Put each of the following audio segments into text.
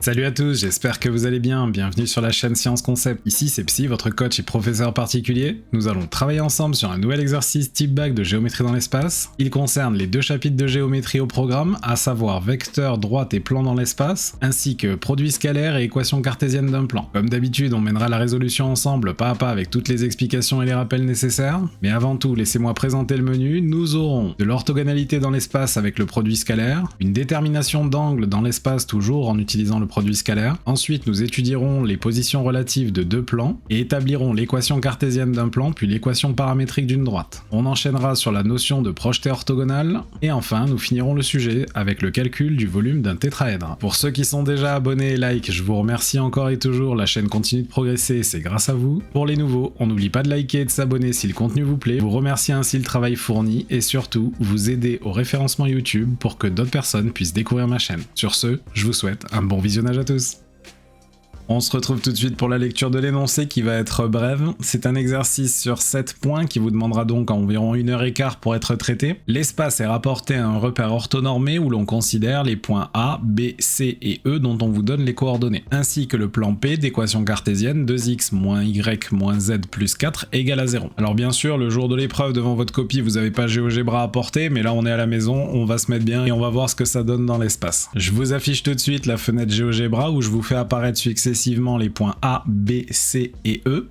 Salut à tous, j'espère que vous allez bien, bienvenue sur la chaîne Science Concept. Ici c'est Psy, votre coach et professeur particulier. Nous allons travailler ensemble sur un nouvel exercice type bac de géométrie dans l'espace. Il concerne les deux chapitres de géométrie au programme, à savoir vecteurs, droite et plan dans l'espace, ainsi que produits scalaires et équations cartésiennes d'un plan. Comme d'habitude, on mènera la résolution ensemble pas à pas avec toutes les explications et les rappels nécessaires. Mais avant tout, laissez-moi présenter le menu. Nous aurons de l'orthogonalité dans l'espace avec le produit scalaire, une détermination d'angle dans l'espace toujours en utilisant le produit scalaire. Ensuite, nous étudierons les positions relatives de deux plans et établirons l'équation cartésienne d'un plan puis l'équation paramétrique d'une droite. On enchaînera sur la notion de projeté orthogonal et enfin, nous finirons le sujet avec le calcul du volume d'un tétraèdre. Pour ceux qui sont déjà abonnés et like, je vous remercie encore et toujours, la chaîne continue de progresser, c'est grâce à vous. Pour les nouveaux, on n'oublie pas de liker et de s'abonner si le contenu vous plaît, vous remerciez ainsi le travail fourni et surtout, vous aider au référencement YouTube pour que d'autres personnes puissent découvrir ma chaîne. Sur ce, je vous souhaite un bon visionnage à tous. On se retrouve tout de suite pour la lecture de l'énoncé qui va être brève. C'est un exercice sur 7 points qui vous demandera donc environ 1h15 pour être traité. L'espace est rapporté à un repère orthonormé où l'on considère les points A, B, C et E dont on vous donne les coordonnées, ainsi que le plan P d'équation cartésienne 2x moins y moins z plus 4 égale à 0. Alors bien sûr, le jour de l'épreuve devant votre copie, vous n'avez pas GeoGebra à porter, mais là on est à la maison, on va se mettre bien et on va voir ce que ça donne dans l'espace. Je vous affiche tout de suite la fenêtre GeoGebra où je vous fais apparaître successivement les points A, B, C et E.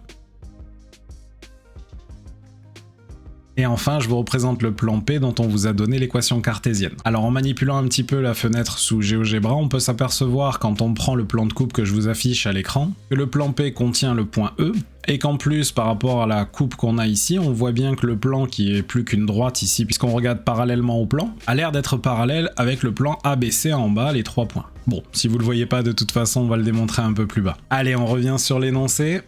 Et enfin, je vous représente le plan P dont on vous a donné l'équation cartésienne. Alors en manipulant un petit peu la fenêtre sous GeoGebra, on peut s'apercevoir quand on prend le plan de coupe que je vous affiche à l'écran, que le plan P contient le point E, et qu'en plus, par rapport à la coupe qu'on a ici, on voit bien que le plan qui est plus qu'une droite ici, puisqu'on regarde parallèlement au plan, a l'air d'être parallèle avec le plan ABC en bas, les 3 points. Bon, si vous le voyez pas de toute façon, on va le démontrer un peu plus bas. Allez, on revient sur l'énoncé.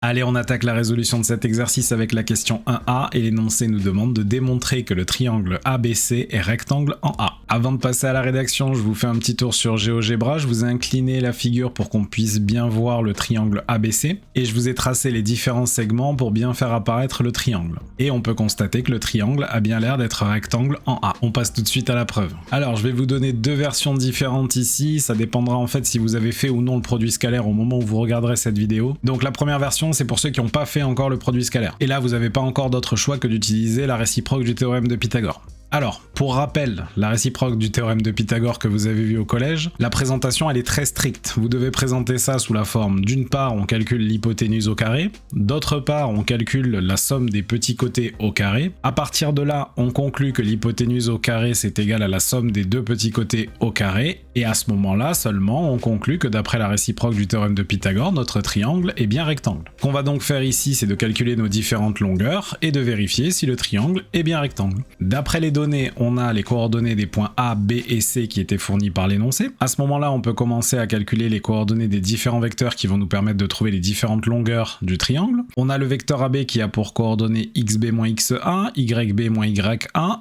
Allez, on attaque la résolution de cet exercice avec la question 1A et l'énoncé nous demande de démontrer que le triangle ABC est rectangle en A. Avant de passer à la rédaction, je vous fais un petit tour sur GeoGebra, je vous ai incliné la figure pour qu'on puisse bien voir le triangle ABC et je vous ai tracé les différents segments pour bien faire apparaître le triangle. Et on peut constater que le triangle a bien l'air d'être rectangle en A. On passe tout de suite à la preuve. Alors, je vais vous donner deux versions différentes ici, ça dépendra en fait si vous avez fait ou non le produit scalaire au moment où vous regarderez cette vidéo. Donc la première version, c'est pour ceux qui n'ont pas fait encore le produit scalaire. Et là, vous n'avez pas encore d'autre choix que d'utiliser la réciproque du théorème de Pythagore. Alors, pour rappel, la réciproque du théorème de Pythagore que vous avez vu au collège, la présentation elle est très stricte. Vous devez présenter ça sous la forme d'une part on calcule l'hypoténuse au carré, d'autre part on calcule la somme des petits côtés au carré. À partir de là, on conclut que l'hypoténuse au carré c'est égal à la somme des deux petits côtés au carré, et à ce moment-là seulement on conclut que d'après la réciproque du théorème de Pythagore, notre triangle est bien rectangle. Ce qu'on va donc faire ici, c'est de calculer nos différentes longueurs et de vérifier si le triangle est bien rectangle. D'après les données, on a les coordonnées des points A, B et C qui étaient fournis par l'énoncé. À ce moment-là, on peut commencer à calculer les coordonnées des différents vecteurs qui vont nous permettre de trouver les différentes longueurs du triangle. On a le vecteur AB qui a pour coordonnées xb moins xa, yb moins ya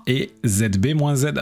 et zb moins za.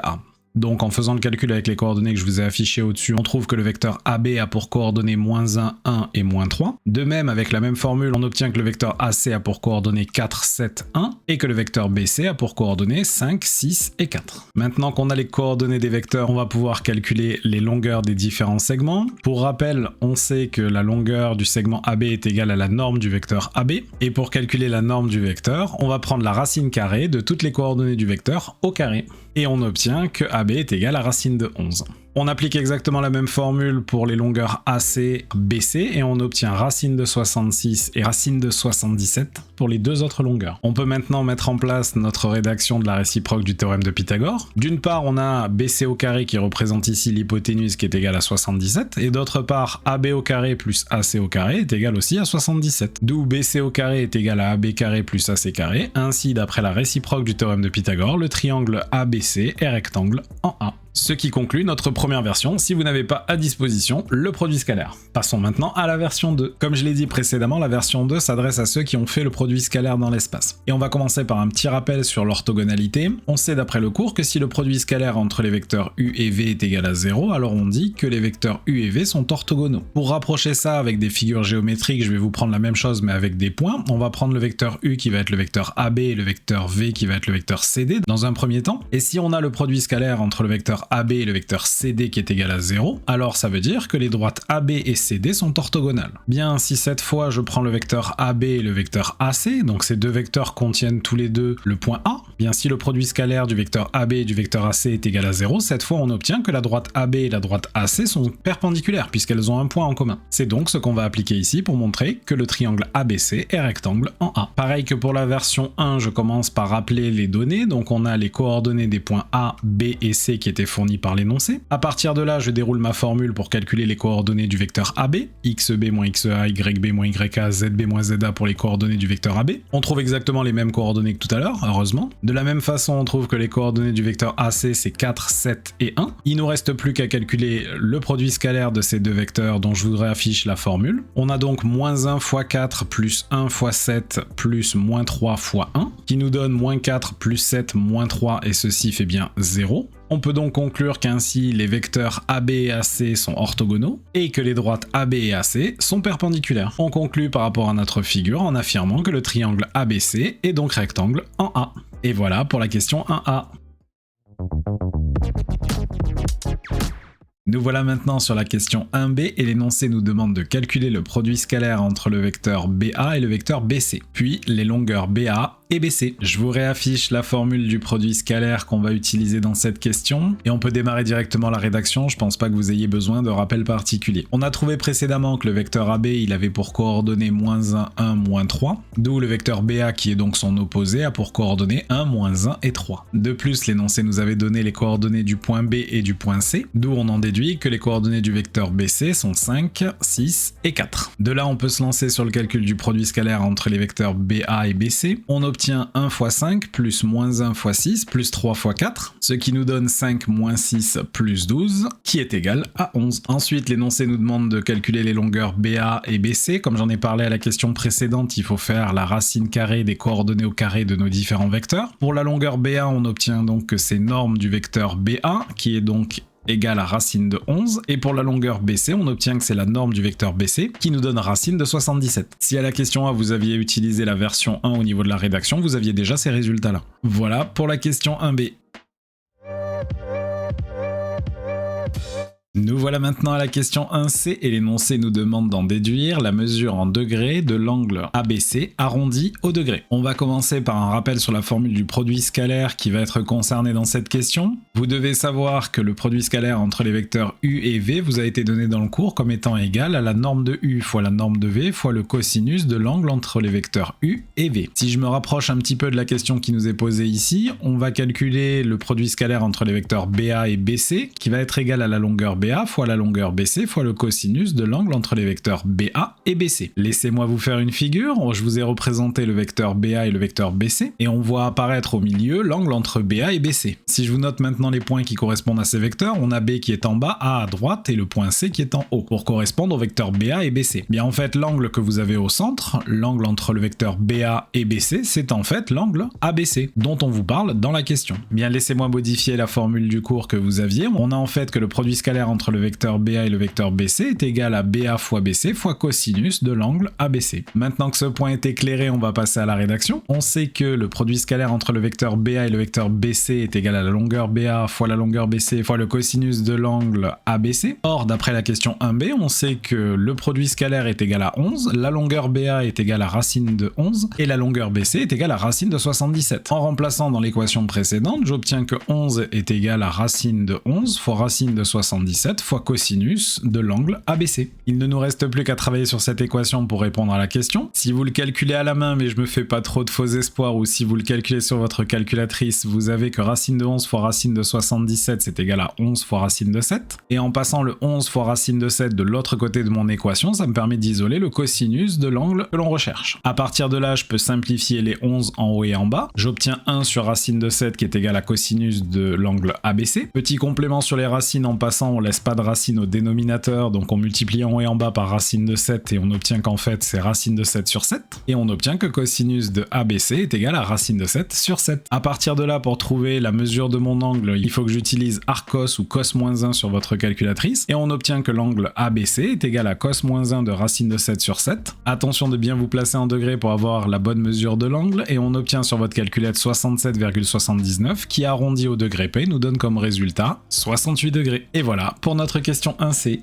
Donc en faisant le calcul avec les coordonnées que je vous ai affichées au-dessus, on trouve que le vecteur AB a pour coordonnées moins 1, 1 et moins 3. De même, avec la même formule, on obtient que le vecteur AC a pour coordonnées 4, 7, 1 et que le vecteur BC a pour coordonnées 5, 6 et 4. Maintenant qu'on a les coordonnées des vecteurs, on va pouvoir calculer les longueurs des différents segments. Pour rappel, on sait que la longueur du segment AB est égale à la norme du vecteur AB. Et pour calculer la norme du vecteur, on va prendre la racine carrée de toutes les coordonnées du vecteur au carré. Et on obtient que AB est égal à racine de 11. On applique exactement la même formule pour les longueurs AC, BC et on obtient racine de 66 et racine de 77 pour les deux autres longueurs. On peut maintenant mettre en place notre rédaction de la réciproque du théorème de Pythagore. D'une part, on a BC au carré qui représente ici l'hypoténuse qui est égale à 77 et d'autre part, AB au carré plus AC au carré est égal aussi à 77. D'où BC au carré est égal à AB carré plus AC carré. Ainsi, d'après la réciproque du théorème de Pythagore, le triangle ABC est rectangle en A. Ce qui conclut notre première version si vous n'avez pas à disposition le produit scalaire. Passons maintenant à la version 2. Comme je l'ai dit précédemment, la version 2 s'adresse à ceux qui ont fait le produit scalaire dans l'espace. Et on va commencer par un petit rappel sur l'orthogonalité. On sait d'après le cours que si le produit scalaire entre les vecteurs u et v est égal à 0, alors on dit que les vecteurs u et v sont orthogonaux. Pour rapprocher ça avec des figures géométriques, je vais vous prendre la même chose mais avec des points. On va prendre le vecteur u qui va être le vecteur AB et le vecteur v qui va être le vecteur CD dans un premier temps. Et si on a le produit scalaire entre le vecteur vecteur AB et le vecteur CD qui est égal à 0, alors ça veut dire que les droites AB et CD sont orthogonales. Bien, si cette fois je prends le vecteur AB et le vecteur AC, donc ces deux vecteurs contiennent tous les deux le point A, bien si le produit scalaire du vecteur AB et du vecteur AC est égal à 0, cette fois on obtient que la droite AB et la droite AC sont perpendiculaires puisqu'elles ont un point en commun. C'est donc ce qu'on va appliquer ici pour montrer que le triangle ABC est rectangle en A. Pareil que pour la version 1, je commence par rappeler les données, donc on a les coordonnées des points A, B et C qui étaient fournis par l'énoncé. À partir de là, je déroule ma formule pour calculer les coordonnées du vecteur AB, xb moins xa, yb moins yk, zb moins za pour les coordonnées du vecteur AB. On trouve exactement les mêmes coordonnées que tout à l'heure, heureusement. De la même façon, on trouve que les coordonnées du vecteur AC c'est 4, 7 et 1. Il nous reste plus qu'à calculer le produit scalaire de ces deux vecteurs dont je vous réaffiche la formule. On a donc moins 1 fois 4 plus 1 fois 7 plus moins 3 fois 1, qui nous donne moins 4 plus 7 moins 3 et ceci fait bien 0. On peut donc conclure qu'ainsi les vecteurs AB et AC sont orthogonaux et que les droites AB et AC sont perpendiculaires. On conclut par rapport à notre figure en affirmant que le triangle ABC est donc rectangle en A. Et voilà pour la question 1A. Nous voilà maintenant sur la question 1b et l'énoncé nous demande de calculer le produit scalaire entre le vecteur BA et le vecteur BC, puis les longueurs BA et BC. Je vous réaffiche la formule du produit scalaire qu'on va utiliser dans cette question et on peut démarrer directement la rédaction, je pense pas que vous ayez besoin de rappel particulier. On a trouvé précédemment que le vecteur AB il avait pour coordonnées moins 1, 1, moins 3, d'où le vecteur BA qui est donc son opposé a pour coordonnées 1, moins 1 et 3. De plus, l'énoncé nous avait donné les coordonnées du point B et du point C, d'où on en déduit que les coordonnées du vecteur BC sont 5, 6 et 4. De là, on peut se lancer sur le calcul du produit scalaire entre les vecteurs BA et BC. On obtient 1 fois 5 plus moins 1 fois 6 plus 3 fois 4, ce qui nous donne 5 moins 6 plus 12, qui est égal à 11. Ensuite, l'énoncé nous demande de calculer les longueurs BA et BC. Comme j'en ai parlé à la question précédente, il faut faire la racine carrée des coordonnées au carré de nos différents vecteurs. Pour la longueur BA, on obtient donc que c'est norme du vecteur BA, qui est donc égale à racine de 11, et pour la longueur BC, on obtient que c'est la norme du vecteur BC, qui nous donne racine de 77. Si à la question A, vous aviez utilisé la version 1 au niveau de la rédaction, vous aviez déjà ces résultats-là. Voilà pour la question 1b. Nous voilà maintenant à la question 1c et l'énoncé nous demande d'en déduire la mesure en degrés de l'angle ABC arrondi au degré. On va commencer par un rappel sur la formule du produit scalaire qui va être concerné dans cette question. Vous devez savoir que le produit scalaire entre les vecteurs U et V vous a été donné dans le cours comme étant égal à la norme de U fois la norme de V fois le cosinus de l'angle entre les vecteurs U et V. Si je me rapproche un petit peu de la question qui nous est posée ici, on va calculer le produit scalaire entre les vecteurs BA et BC qui va être égal à la longueur BA fois la longueur BC fois le cosinus de l'angle entre les vecteurs BA et BC. Laissez-moi vous faire une figure, je vous ai représenté le vecteur BA et le vecteur BC, et on voit apparaître au milieu l'angle entre BA et BC. Si je vous note maintenant les points qui correspondent à ces vecteurs, on a B qui est en bas, A à droite, et le point C qui est en haut, pour correspondre aux vecteurs BA et BC. Bien en fait, l'angle que vous avez au centre, l'angle entre le vecteur BA et BC, c'est en fait l'angle ABC, dont on vous parle dans la question. Bien laissez-moi modifier la formule du cours que vous aviez, on a en fait que le produit scalaire entre le vecteur BA et le vecteur BC est égal à BA fois BC fois cosinus de l'angle ABC. Maintenant que ce point est éclairé, on va passer à la rédaction. On sait que le produit scalaire entre le vecteur BA et le vecteur BC est égal à la longueur BA fois la longueur BC fois le cosinus de l'angle ABC. Or, d'après la question 1b, on sait que le produit scalaire est égal à 11, la longueur BA est égale à racine de 11 et la longueur BC est égale à racine de 77. En remplaçant dans l'équation précédente, j'obtiens que 11 est égal à racine de 11 fois racine de 77 fois cosinus de l'angle ABC. Il ne nous reste plus qu'à travailler sur cette équation pour répondre à la question. Si vous le calculez à la main, mais je me fais pas trop de faux espoirs, ou si vous le calculez sur votre calculatrice, vous avez que racine de 11 fois racine de 77 c'est égal à 11 fois racine de 7. Et en passant le 11 fois racine de 7 de l'autre côté de mon équation, ça me permet d'isoler le cosinus de l'angle que l'on recherche. À partir de là, je peux simplifier les 11 en haut et en bas. J'obtiens 1 sur racine de 7 qui est égal à cosinus de l'angle ABC. Petit complément sur les racines en passant, on laisse reste pas de racine au dénominateur, donc on multiplie en haut et en bas par racine de 7 et on obtient qu'en fait c'est racine de 7 sur 7. Et on obtient que cosinus de ABC est égal à racine de 7 sur 7. À partir de là, pour trouver la mesure de mon angle, il faut que j'utilise arccos ou cos-1 sur votre calculatrice, et on obtient que l'angle ABC est égal à cos-1 de racine de 7 sur 7. Attention de bien vous placer en degrés pour avoir la bonne mesure de l'angle, et on obtient sur votre calculette 67,79 qui arrondi au degré P nous donne comme résultat 68 degrés. Et voilà pour notre question 1C.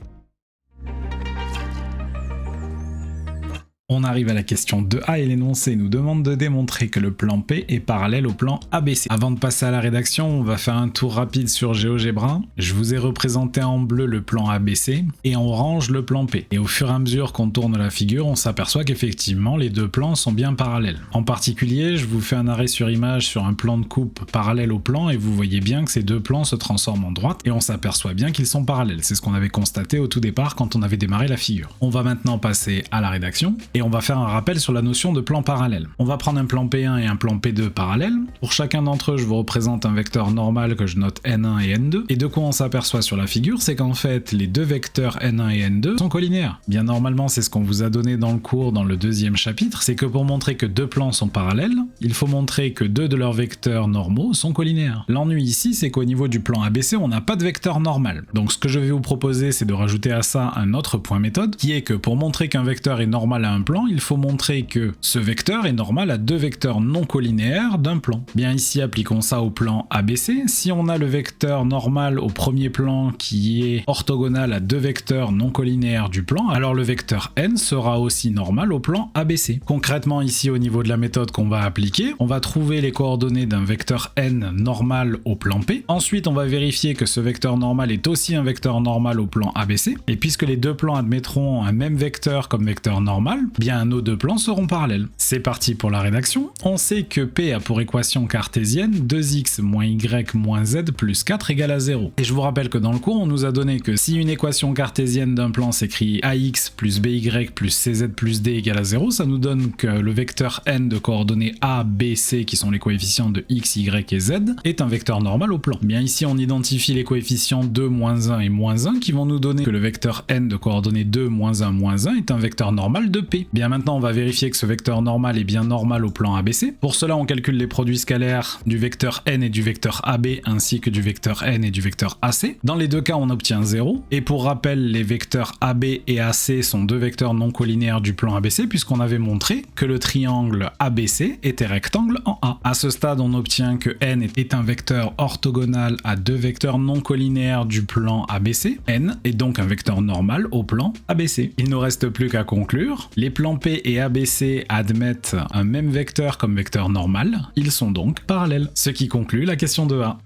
On arrive à la question 2A et l'énoncé nous demande de démontrer que le plan P est parallèle au plan ABC. Avant de passer à la rédaction, on va faire un tour rapide sur GeoGebra. Je vous ai représenté en bleu le plan ABC et en orange le plan P. Et au fur et à mesure qu'on tourne la figure, on s'aperçoit qu'effectivement les deux plans sont bien parallèles. En particulier, je vous fais un arrêt sur image sur un plan de coupe parallèle au plan et vous voyez bien que ces deux plans se transforment en droite et on s'aperçoit bien qu'ils sont parallèles. C'est ce qu'on avait constaté au tout départ quand on avait démarré la figure. On va maintenant passer à la rédaction. Et on va faire un rappel sur la notion de plan parallèle. On va prendre un plan P1 et un plan P2 parallèles. Pour chacun d'entre eux, je vous représente un vecteur normal que je note N1 et N2. Et de quoi on s'aperçoit sur la figure, c'est qu'en fait, les deux vecteurs N1 et N2 sont collinéaires. Bien normalement, c'est ce qu'on vous a donné dans le cours dans le deuxième chapitre, c'est que pour montrer que deux plans sont parallèles, il faut montrer que deux de leurs vecteurs normaux sont collinéaires. L'ennui ici, c'est qu'au niveau du plan ABC, on n'a pas de vecteur normal. Donc ce que je vais vous proposer, c'est de rajouter à ça un autre point méthode, qui est que pour montrer qu'un vecteur est normal à un plan, il faut montrer que ce vecteur est normal à deux vecteurs non collinéaires d'un plan. Bien ici, appliquons ça au plan ABC. Si on a le vecteur normal au premier plan qui est orthogonal à deux vecteurs non collinéaires du plan, alors le vecteur n sera aussi normal au plan ABC. Concrètement ici, au niveau de la méthode qu'on va appliquer, on va trouver les coordonnées d'un vecteur n normal au plan P. Ensuite, on va vérifier que ce vecteur normal est aussi un vecteur normal au plan ABC. Et puisque les deux plans admettront un même vecteur comme vecteur normal, bien nos deux plans seront parallèles. C'est parti pour la rédaction. On sait que P a pour équation cartésienne 2x moins y moins z plus 4 égale à 0. Et je vous rappelle que dans le cours, on nous a donné que si une équation cartésienne d'un plan s'écrit ax plus by plus cz plus d égale à 0, ça nous donne que le vecteur n de coordonnées a, b, c, qui sont les coefficients de x, y et z, est un vecteur normal au plan. Bien ici, on identifie les coefficients 2, moins 1 et moins 1 qui vont nous donner que le vecteur n de coordonnées 2, moins 1 est un vecteur normal de P. Bien maintenant, on va vérifier que ce vecteur normal est bien normal au plan ABC. Pour cela, on calcule les produits scalaires du vecteur n et du vecteur AB ainsi que du vecteur n et du vecteur AC. Dans les deux cas, on obtient 0. Et pour rappel, les vecteurs AB et AC sont deux vecteurs non collinéaires du plan ABC puisqu'on avait montré que le triangle ABC était rectangle en A. À ce stade, on obtient que n est un vecteur orthogonal à deux vecteurs non collinéaires du plan ABC. N est donc un vecteur normal au plan ABC. Il ne nous reste plus qu'à conclure. Les plans P et ABC admettent un même vecteur comme vecteur normal, ils sont donc parallèles. Ce qui conclut la question 2A.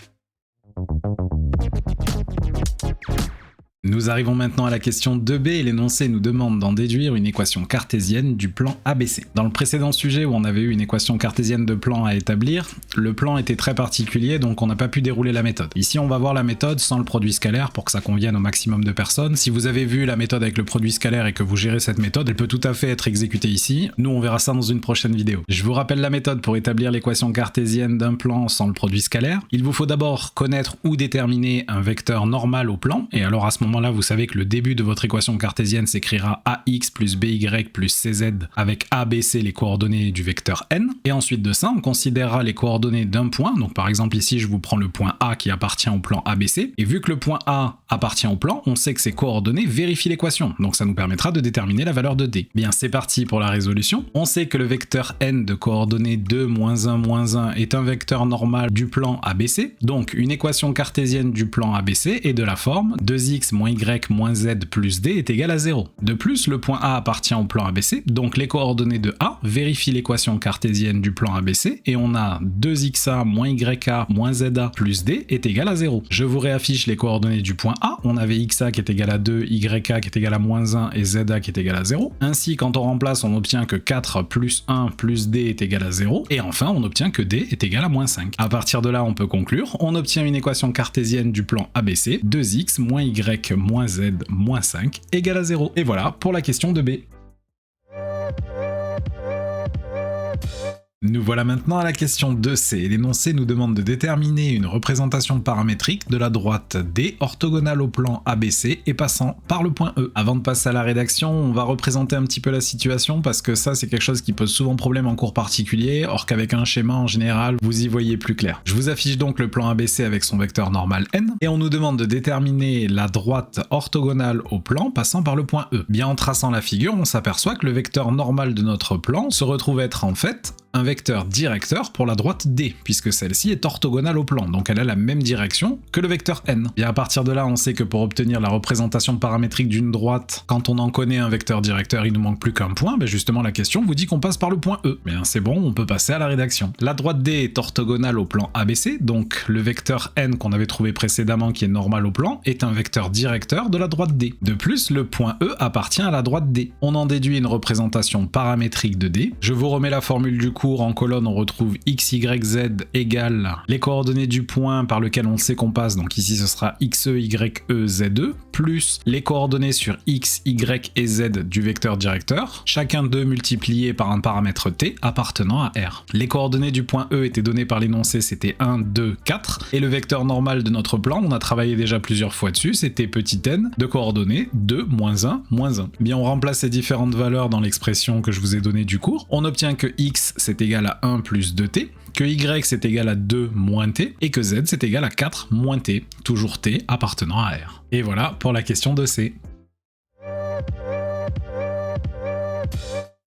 Nous arrivons maintenant à la question 2B et l'énoncé nous demande d'en déduire une équation cartésienne du plan ABC. Dans le précédent sujet où on avait eu une équation cartésienne de plan à établir, le plan était très particulier donc on n'a pas pu dérouler la méthode. Ici on va voir la méthode sans le produit scalaire pour que ça convienne au maximum de personnes. Si vous avez vu la méthode avec le produit scalaire et que vous gérez cette méthode, elle peut tout à fait être exécutée ici. Nous on verra ça dans une prochaine vidéo. Je vous rappelle la méthode pour établir l'équation cartésienne d'un plan sans le produit scalaire. Il vous faut d'abord connaître ou déterminer un vecteur normal au plan et alors à ce moment là, vous savez que le début de votre équation cartésienne s'écrira ax plus by plus cz avec a, b, c les coordonnées du vecteur n. Et ensuite de ça, on considérera les coordonnées d'un point. Donc par exemple ici, je vous prends le point A qui appartient au plan ABC. Et vu que le point A appartient au plan, on sait que ces coordonnées vérifient l'équation. Donc ça nous permettra de déterminer la valeur de d. Bien, c'est parti pour la résolution. On sait que le vecteur n de coordonnées 2, moins 1 est un vecteur normal du plan ABC. Donc une équation cartésienne du plan ABC est de la forme 2x moins y moins z plus d est égal à 0. De plus, le point A appartient au plan ABC, donc les coordonnées de A vérifient l'équation cartésienne du plan ABC, et on a 2xa moins yA moins za plus d est égal à 0. Je vous réaffiche les coordonnées du point A, on avait xa qui est égal à 2, yk qui est égal à moins 1 et za qui est égal à 0. Ainsi, quand on remplace, on obtient que 4 plus 1 plus d est égal à 0, et enfin on obtient que d est égal à moins 5. À partir de là, on peut conclure, on obtient une équation cartésienne du plan ABC, 2x moins y moins z moins 5 égale à 0. Et voilà pour la question de B. Nous voilà maintenant à la question 2C. L'énoncé nous demande de déterminer une représentation paramétrique de la droite D orthogonale au plan ABC et passant par le point E. Avant de passer à la rédaction, on va représenter un petit peu la situation parce que ça c'est quelque chose qui pose souvent problème en cours particulier, or qu'avec un schéma en général vous y voyez plus clair. Je vous affiche donc le plan ABC avec son vecteur normal n et on nous demande de déterminer la droite orthogonale au plan passant par le point E. Bien en traçant la figure, on s'aperçoit que le vecteur normal de notre plan se retrouve être en fait un vecteur directeur pour la droite D, puisque celle-ci est orthogonale au plan, donc elle a la même direction que le vecteur n. Bien à partir de là, on sait que pour obtenir la représentation paramétrique d'une droite, quand on en connaît un vecteur directeur, il nous manque plus qu'un point, ben justement la question vous dit qu'on passe par le point E. Bien c'est bon, on peut passer à la rédaction. La droite D est orthogonale au plan ABC, donc le vecteur n qu'on avait trouvé précédemment qui est normal au plan, est un vecteur directeur de la droite D. De plus, le point E appartient à la droite D. On en déduit une représentation paramétrique de D. Je vous remets la formule du cours. En colonne, on retrouve x, y, z égale les coordonnées du point par lequel on sait qu'on passe, donc ici ce sera xe, y, e, z, e, plus les coordonnées sur x, y et z du vecteur directeur, chacun d'eux multiplié par un paramètre t appartenant à R. Les coordonnées du point E étaient données par l'énoncé, c'était 1, 2, 4, et le vecteur normal de notre plan, on a travaillé déjà plusieurs fois dessus, c'était petit n de coordonnées 2, moins 1, moins 1. Bien, on remplace ces différentes valeurs dans l'expression que je vous ai donnée du cours, on obtient que x c'est égal à 1 plus 2t, que y c'est égal à 2 moins t, et que z c'est égal à 4 moins t, toujours t appartenant à R. Et voilà pour la question de C.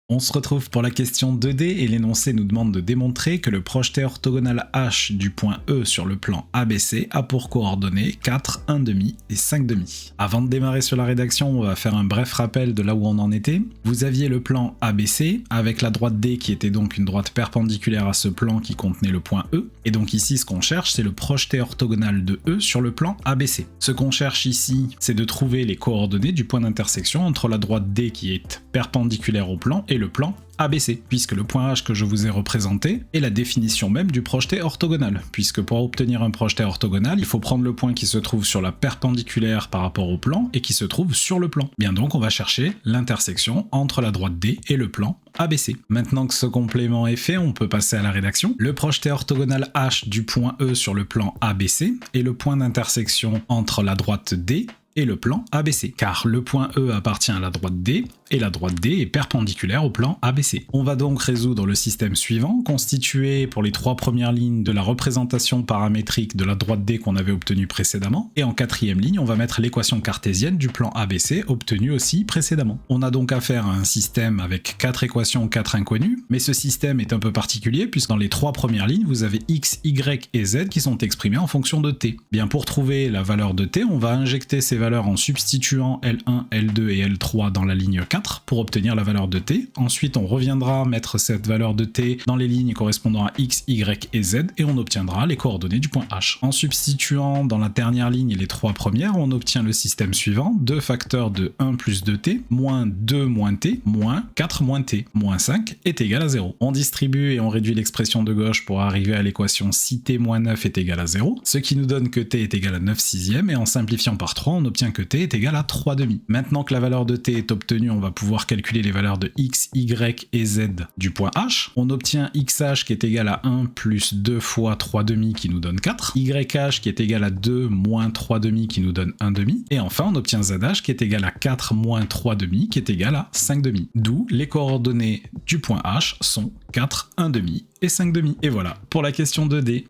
On se retrouve pour la question 2D et l'énoncé nous demande de démontrer que le projeté orthogonal H du point E sur le plan ABC a pour coordonnées 4, 1,5 et 5,5. Avant de démarrer sur la rédaction, on va faire un bref rappel de là où on en était. Vous aviez le plan ABC avec la droite D qui était donc une droite perpendiculaire à ce plan qui contenait le point E. Et donc ici, ce qu'on cherche, c'est le projeté orthogonal de E sur le plan ABC. Ce qu'on cherche ici, c'est de trouver les coordonnées du point d'intersection entre la droite D qui est perpendiculaire au plan et le plan ABC, puisque le point H que je vous ai représenté est la définition même du projeté orthogonal, puisque pour obtenir un projeté orthogonal, il faut prendre le point qui se trouve sur la perpendiculaire par rapport au plan et qui se trouve sur le plan. Bien donc, on va chercher l'intersection entre la droite D et le plan ABC. Maintenant que ce complément est fait, on peut passer à la rédaction. Le projeté orthogonal H du point E sur le plan ABC est le point d'intersection entre la droite D et le plan ABC, car le point E appartient à la droite D, et la droite D est perpendiculaire au plan ABC. On va donc résoudre le système suivant, constitué pour les 3 premières lignes de la représentation paramétrique de la droite D qu'on avait obtenue précédemment, et en 4e ligne, on va mettre l'équation cartésienne du plan ABC obtenue aussi précédemment. On a donc affaire à un système avec 4 équations, 4 inconnues, mais ce système est un peu particulier puisque dans les 3 premières lignes, vous avez x, y et z qui sont exprimés en fonction de t. Bien, pour trouver la valeur de t, on va injecter ces valeurs en substituant L1, L2 et L3 dans la ligne 4 pour obtenir la valeur de t. Ensuite, on reviendra mettre cette valeur de t dans les lignes correspondant à x, y et z et on obtiendra les coordonnées du point H. En substituant dans la dernière ligne les 3 premières, on obtient le système suivant, 2 facteurs de 1 plus 2t, moins 2 moins t, moins 4 moins t, moins 5 est égal à 0. On distribue et on réduit l'expression de gauche pour arriver à l'équation 6t moins 9 est égal à 0, ce qui nous donne que t est égal à 9 sixièmes et en simplifiant par 3, on obtient que t est égal à 3 demi. Maintenant que la valeur de t est obtenue, on va pouvoir calculer les valeurs de x, y et z du point H. On obtient xh qui est égal à 1 plus 2 fois 3 demi qui nous donne 4, yh qui est égal à 2 moins 3 demi qui nous donne 1 demi, et enfin on obtient zh qui est égal à 4 moins 3 demi qui est égal à 5 demi. D'où les coordonnées du point H sont 4, 1 demi et 5 demi. Et voilà pour la question 2D.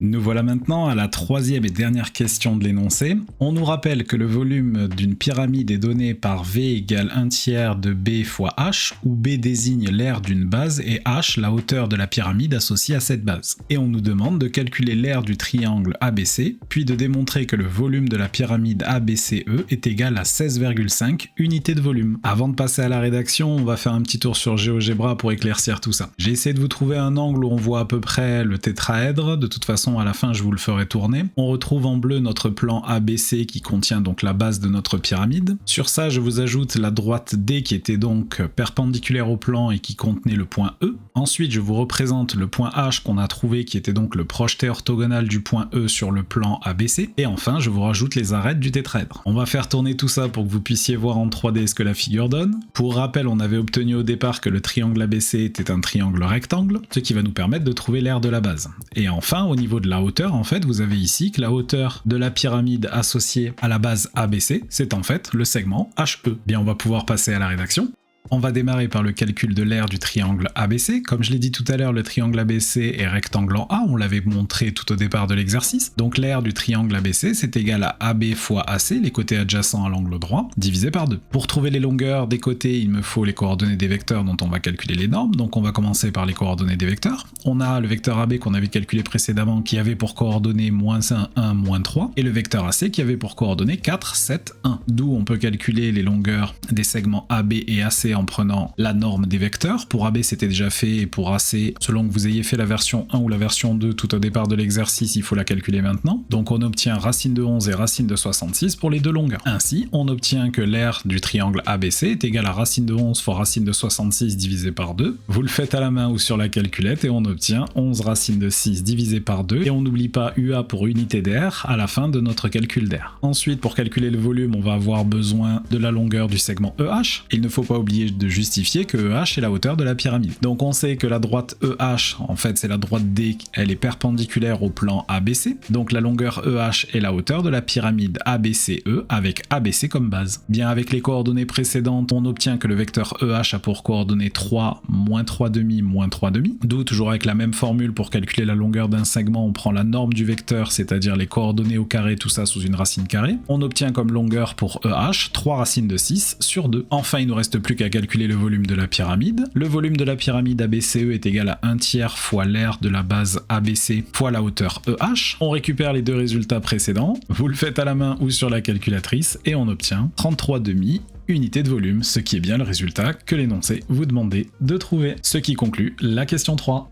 Nous voilà maintenant à la 3e et dernière question de l'énoncé. On nous rappelle que le volume d'une pyramide est donné par V égale 1/3 de B fois H, où B désigne l'aire d'une base et H la hauteur de la pyramide associée à cette base. Et on nous demande de calculer l'aire du triangle ABC, puis de démontrer que le volume de la pyramide ABCE est égal à 16,5 unités de volume. Avant de passer à la rédaction, on va faire un petit tour sur GeoGebra pour éclaircir tout ça. J'ai essayé de vous trouver un angle où on voit à peu près le tétraèdre. De toute façon, façon, à la fin, je vous le ferai tourner. On retrouve en bleu notre plan ABC qui contient donc la base de notre pyramide. Sur ça, je vous ajoute la droite D qui était donc perpendiculaire au plan et qui contenait le point E. Ensuite, je vous représente le point H qu'on a trouvé qui était donc le projeté orthogonal du point E sur le plan ABC. Et enfin, je vous rajoute les arêtes du tétraèdre. On va faire tourner tout ça pour que vous puissiez voir en 3D ce que la figure donne. Pour rappel, on avait obtenu au départ que le triangle ABC était un triangle rectangle, ce qui va nous permettre de trouver l'aire de la base. Et enfin, au niveau de la hauteur, en fait, vous avez ici que la hauteur de la pyramide associée à la base ABC, c'est en fait le segment HE. Bien, on va pouvoir passer à la rédaction. On va démarrer par le calcul de l'aire du triangle ABC. Comme je l'ai dit tout à l'heure, le triangle ABC est rectangle en A, on l'avait montré tout au départ de l'exercice. Donc l'aire du triangle ABC, c'est égal à AB fois AC, les côtés adjacents à l'angle droit, divisé par 2. Pour trouver les longueurs des côtés, il me faut les coordonnées des vecteurs dont on va calculer les normes. Donc on va commencer par les coordonnées des vecteurs. On a le vecteur AB qu'on avait calculé précédemment qui avait pour coordonnées -1, 1, -3, et le vecteur AC qui avait pour coordonnées 4, 7, 1. D'où on peut calculer les longueurs des segments AB et AC en prenant la norme des vecteurs. Pour AB c'était déjà fait, et pour AC, selon que vous ayez fait la version 1 ou la version 2 tout au départ de l'exercice, il faut la calculer maintenant. Donc on obtient racine de 11 et racine de 66 pour les deux longueurs. Ainsi, on obtient que l'aire du triangle ABC est égale à racine de 11 fois racine de 66 divisé par 2. Vous le faites à la main ou sur la calculette et on obtient 11 racine de 6 divisé par 2. Et on n'oublie pas UA pour unité d'aire à la fin de notre calcul d'aire. Ensuite, pour calculer le volume, on va avoir besoin de la longueur du segment EH. Il ne faut pas oublier de justifier que EH est la hauteur de la pyramide. Donc on sait que la droite EH, en fait c'est la droite D, elle est perpendiculaire au plan ABC. Donc la longueur EH est la hauteur de la pyramide ABCE avec ABC comme base. Bien, avec les coordonnées précédentes, on obtient que le vecteur EH a pour coordonnées 3, -3 demi, -3 demi. D'où, toujours avec la même formule pour calculer la longueur d'un segment, on prend la norme du vecteur, c'est-à-dire les coordonnées au carré, tout ça sous une racine carrée. On obtient comme longueur pour EH 3 racines de 6 sur 2. Enfin, il nous reste plus qu'à calculer le volume de la pyramide. Le volume de la pyramide ABCE est égal à 1/3 fois l'aire de la base ABC fois la hauteur EH. On récupère les deux résultats précédents, vous le faites à la main ou sur la calculatrice et on obtient 33 demi unité de volume, ce qui est bien le résultat que l'énoncé vous demandait de trouver. Ce qui conclut la question 3.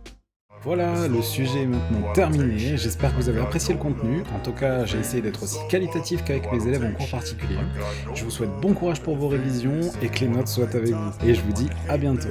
Voilà, le sujet est maintenant terminé, j'espère que vous avez apprécié le contenu. En tout cas, j'ai essayé d'être aussi qualitatif qu'avec mes élèves en cours particulier. Je vous souhaite bon courage pour vos révisions et que les notes soient avec vous. Et je vous dis à bientôt.